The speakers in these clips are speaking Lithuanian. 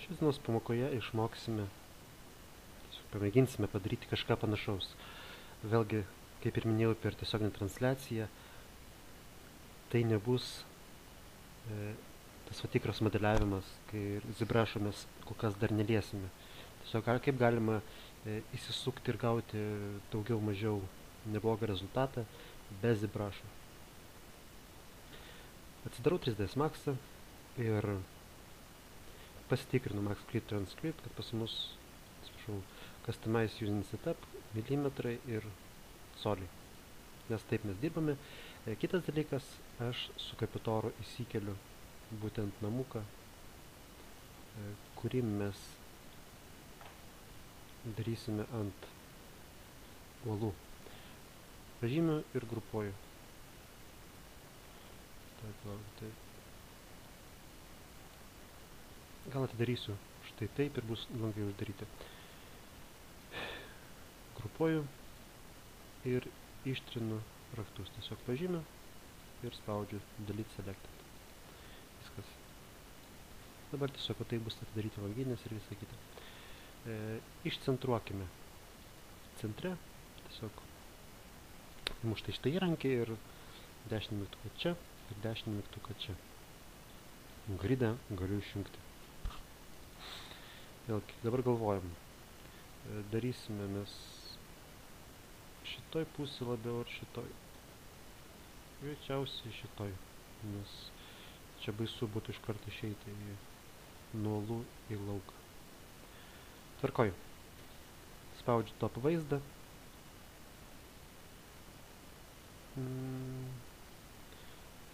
Šios dienos pamokoje išmoksime, pamėginsime padaryti kažką panašaus. Vėlgi, kaip ir minėjau per tiesioginę transliaciją, tai nebus tas tikras modeliavimas, kai ZBrush'o mes kol kas dar neliesime. Tiesiog kaip galima įsisukti ir gauti daugiau mažiau neblogą rezultatą be ZBrush'o. Atsidarau 3ds Max'ą ir pasitikrinu Max Create Transcript, kad pas mus, Customize Using Setup, milimetrai ir coliai. Nes taip mes dirbame. Kitas dalykas, aš su Capitoru įsikeliu būtent namuką, kurį mes darysime ant uolų. Pažymiu ir grupuoju. Gal atidarysiu štai taip ir bus lengviau uždaryti. Grupuoju ir ištrinu raktus. Tiesiog pažymiu ir spaudžiu Delete Selected. Viskas. Dabar tiesiog tai bus atidaryti langinės ir visą kitą. Išcentruokime centre. Tiesiog imu štai įrankį ir 10 mygtuką čia ir 10 mygtuką čia. Gridą galiu išjungti. Vėlgi, dabar galvojam. Darysime mes šitoj pusė labiau ar šitoj. Greičiausiai šitoj, nes čia baisu būtų iš karto išeiti nuo uolų į lauką. Tvarkoj. Spaudžiu top vaizdą.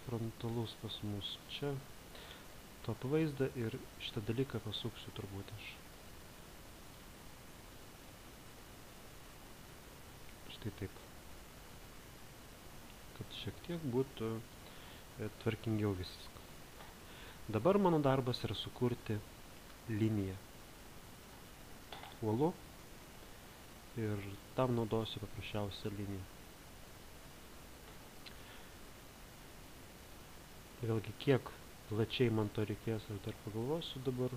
Frontalus pas mus čia. Top vaizdą ir šitą dalyką pasuksiu turbūt aš. Štai taip. Kad šiek tiek būtų tvarkingiau viskas. Dabar mano darbas yra sukurti liniją uolų ir tam naudosiu paprasčiausią liniją. Vėlgi, kiek plačiai man to reikės, aš dar pagalvosiu dabar.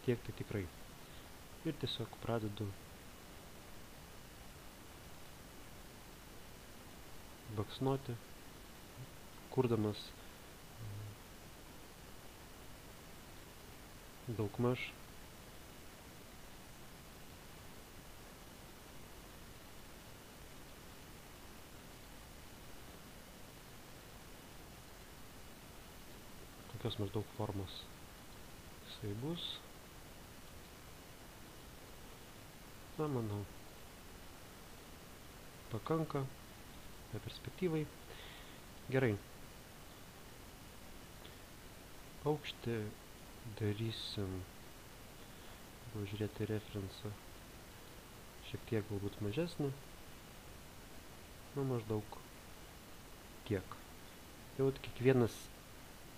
Tiek tai tikrai. Ir tiesiog pradedu baksnuoti, kurdamas daugmaž tokios maždaug formos jisai bus. Manau, pakanka perspektyvai. Gerai. Aukštį darysim, žiūrėti referencą, šiek tiek galbūt mažesnį. Maždaug tiek. Jau kiekvienas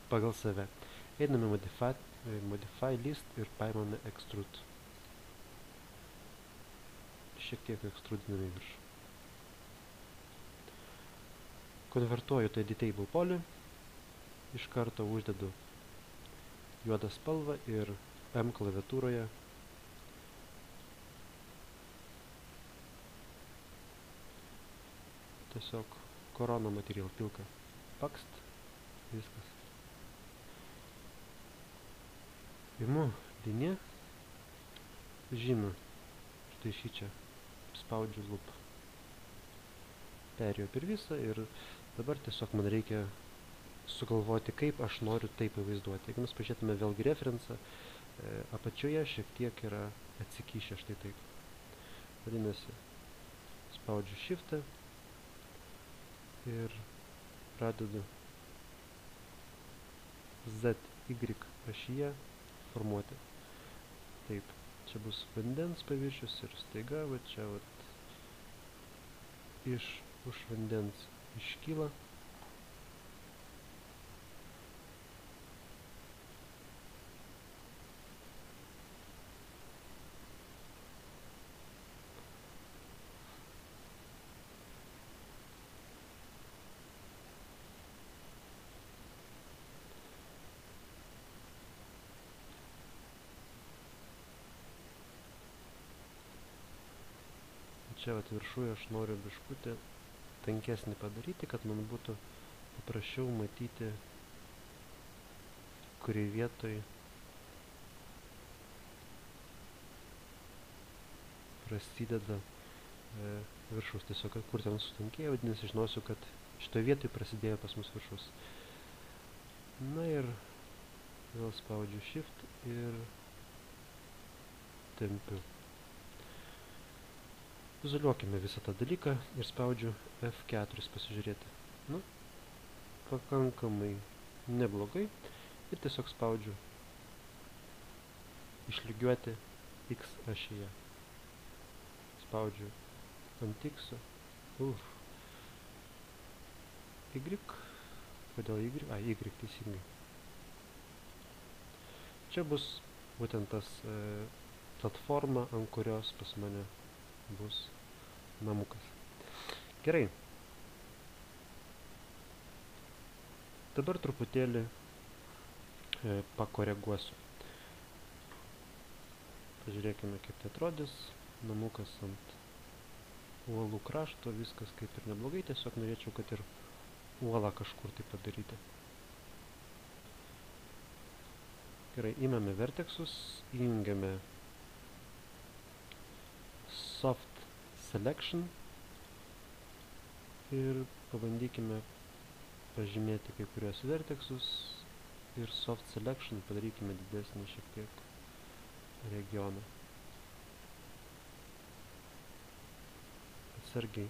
pagal save. Einame Modify List ir paimame Extrude. Šiek tiek ekstrudiname į viršų. Konvertuoju tai Editable polį. Iš karto uždedu juodą spalvą ir M klaviatūroje tiesiog Corona Material pilką. Pakst. Viskas. Imu liniją. Žymiu. Štai šį čia. Spaudžiu Loop. Perėjau per visą ir dabar tiesiog man reikia sugalvoti, kaip aš noriu tai pavaizduoti. Jeigu mes pažiūrėtume vėlgi referencą, apačioje šiek tiek yra atsikišę štai taip. Vadinasi, spaudžiu Shift'ą ir pradedu ZY ašyje formuoti. Taip, čia bus vandens paviršius ir staiga, va čia už vandens iškyla. čia vat viršuje aš noriu biškutį tankesnį padaryti, kad man būtų paprasčiau matyti, kurį vietoj prasideda viršus. Tiesiog, kur ten sutankėjo, vadinasi, žinosiu, kad šitoje vietoje prasidėjo pas mus viršus. Na ir vėl spaudžiu Shift ir tempiu. Izoliuokime visą tą dalyką ir spaudžiu F4 pasižiūrėti. Nu, pakankamai neblogai. Ir tiesiog spaudžiu išlygiuoti X ašyje. Spaudžiu ant X. Y. Kodėl Y? Y teisingai. Čia bus būtent tas platforma, ant kurios pas mane bus namukas. Gerai. Dabar truputėlį pakoreguosiu. Pažiūrėkime, kaip tai atrodys. Namukas ant uolų krašto, viskas kaip ir neblogai, tiesiog norėčiau, kad ir uolą kažkur tai padaryti. Gerai, imame vertexus, įjungiame Soft Selection ir pabandykime pažymėti kai kurios vertexus ir Soft Selection padarykime didesnį šiek tiek regioną. Atsargiai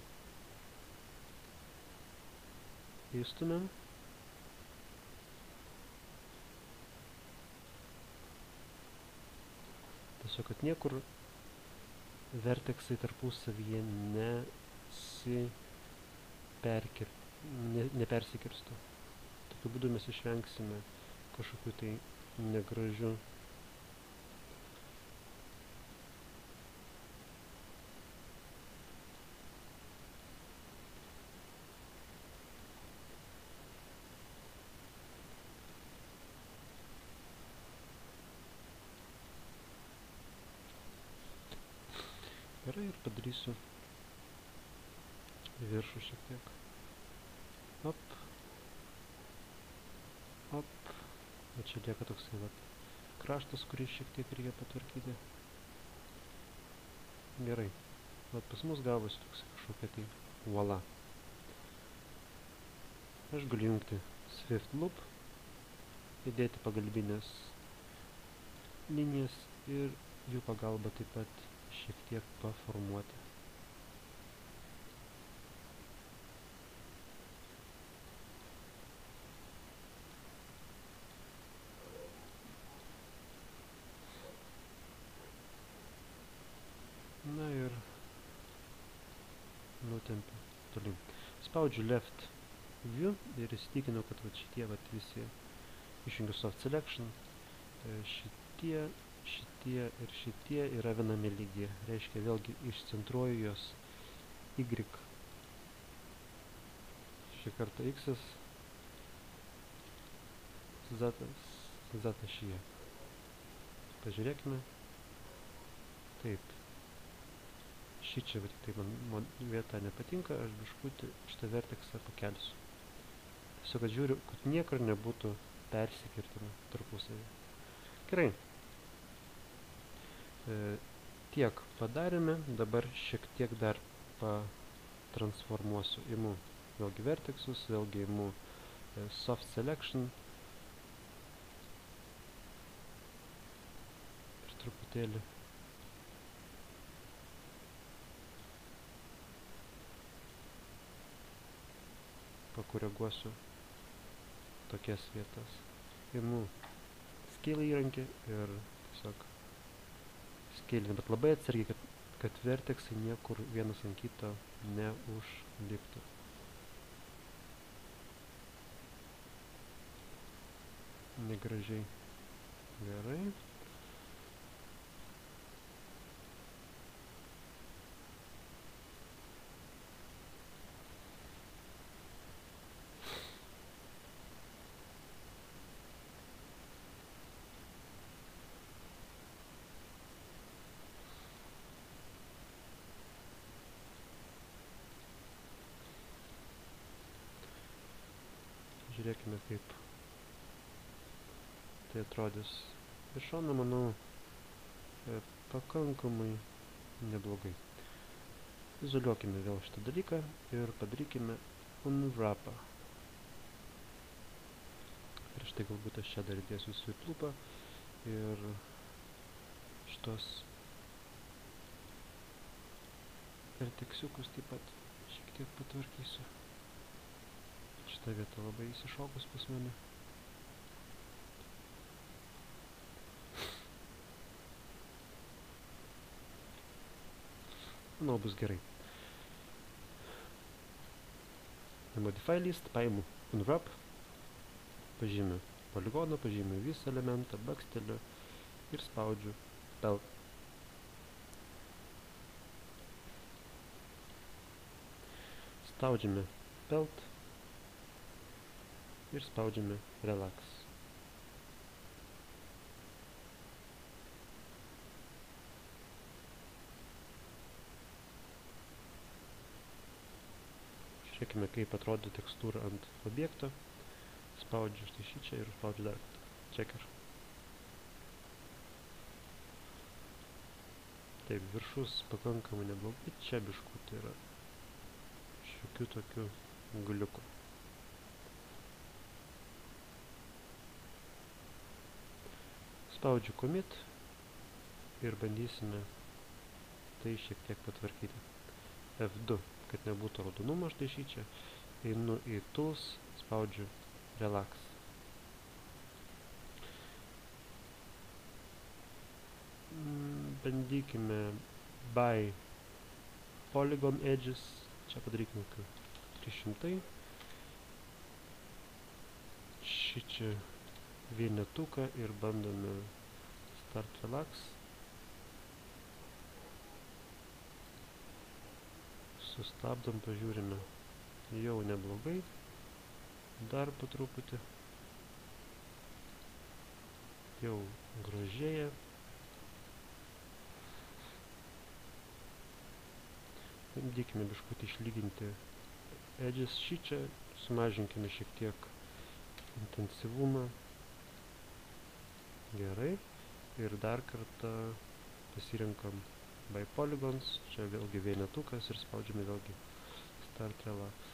įstumėm. Tiesiog, kad niekur vertexai tarpusavyje nepersikirstų. Tokiu būdu mes išvengsime kažkokių tai negražių gerai ir padarysiu viršų šiek tiek. Op. Op. O čia lieka toksai vat kraštas, kurį šiek tiek reikia patvarkyti. Gerai. Vat pas mus gavosi toks kažkokia tai uola. Aš galiu jungti Swift Loop, įdėti pagalbinės linijas ir jų pagalba taip pat šiek tiek paformuoti. Na ir nutempiu toliau. Spaudžiu Left View ir įsitikinu, kad vat šitie vat visi išjungiu Soft Selection. Šitie ir šitie yra viename lygyje. Reiškia, vėlgi išcentruoju jos Y. Šį kartą X, Z ašyje. Pažiūrėkime. Taip. Šį čia, bet tai man vieta nepatinka, aš biškutį šitą vertexą pakelsiu. Tiesiog, kad žiūriu, kad niekur nebūtų persikirtimų tarpusavį. Gerai. Tiek padarėme, dabar šiek tiek dar patransformuosiu. Imu vėlgi vertexus, vėlgi imu Soft Selection ir truputėlį pakoreguosiu tokias vietas. Imu Scale įrankį ir tiesiog scalinį, bet labai atsargiai, kad vertexai niekur vienas ant kito neužliptų. Negražiai. Gerai. Pažiūrėkime, kaip tai atrodys. Iš šono, manau, pakankamai neblogai. Izoliuokime vėl šitą dalyką ir padarykime unwrapą. Prieš tai galbūt aš čia dar įdėsiu sweep loopą ir šitos verteksiukus taip pat šiek tiek patvarkysiu. Šita vieta labai įsišokus pas mane. Manau, bus gerai. Modify list, paimu unwrap, pažymiu poligoną, pažymiu visą elementą, baksteliu ir spaudžiu pelt. Spaudžiame pelt ir spaudžiame relax. Žiūrėkime, kaip atrodo tekstūra ant objekto. Spaudžiu štai šičia ir spaudžiu dar checker. Taip, viršus pakankamai neblogai, čia biškų tai yra šiokių tokių guliukų. Spaudžiu commit ir bandysime tai šiek tiek patvarkyti. F2, kad nebūtų raudonumo štai šičia, einu į tools, spaudžiu relax. Bandykime by polygon edges, čia padarykime 300. Šičia vienetuką ir bandome start relax. Sustabdom, pažiūrime, jau neblogai, dar po truputį, jau gražėja. Bandykime biškutį išlyginti edges šičia, sumažinkime šiek tiek intensyvumą. Gerai, ir dar kartą pasirenkam by polygons, čia vėlgi vienetukas ir spaudžiame vėlgi start relax.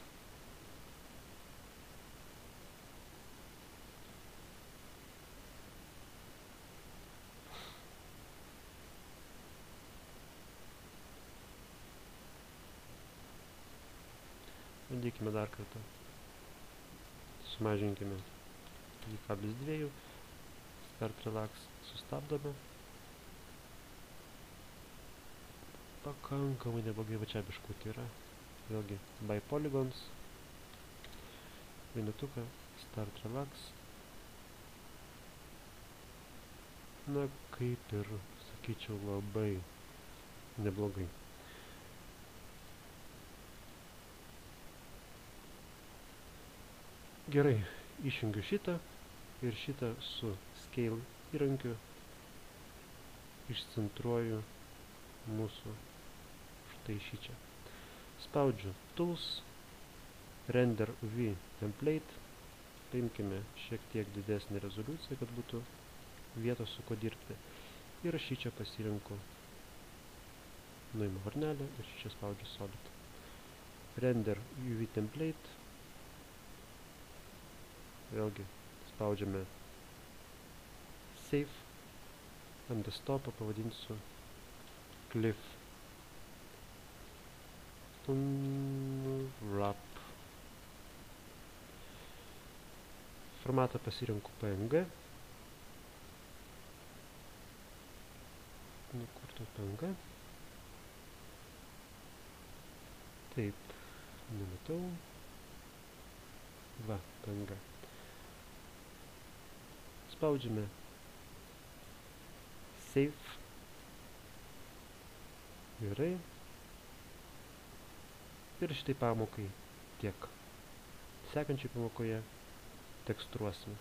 Bandykime dar kartą. Sumažinkime 2,2, start relax, sustabdome. Pakankamai neblogai, va čia biškutį yra. Vėlgi, by polygons, vienetuką, start relax. Na, kaip ir, sakyčiau, labai neblogai. Gerai, išjungiu šitą ir šitą su scale įrankiu išcentruoju mūsų štai šičia. Spaudžiu tools, render UV template, paimkime šiek tiek didesnį rezoliuciją, kad būtų vietos su ko dirbti. Ir šičia pasirenku nuimu varnelę ir šičia spaudžiu solid. Render UV template, vėlgi spaudžiame save, ant desktopą pavadinsiu Cliff Unwrap. Formatą pasirenku PNG. Kur to PNG? Taip, nematau. Va, PNG. Spaudžiame save. Gerai. Ir šitai pamokai tiek. Sekančiai pamokoje tekstūruosime.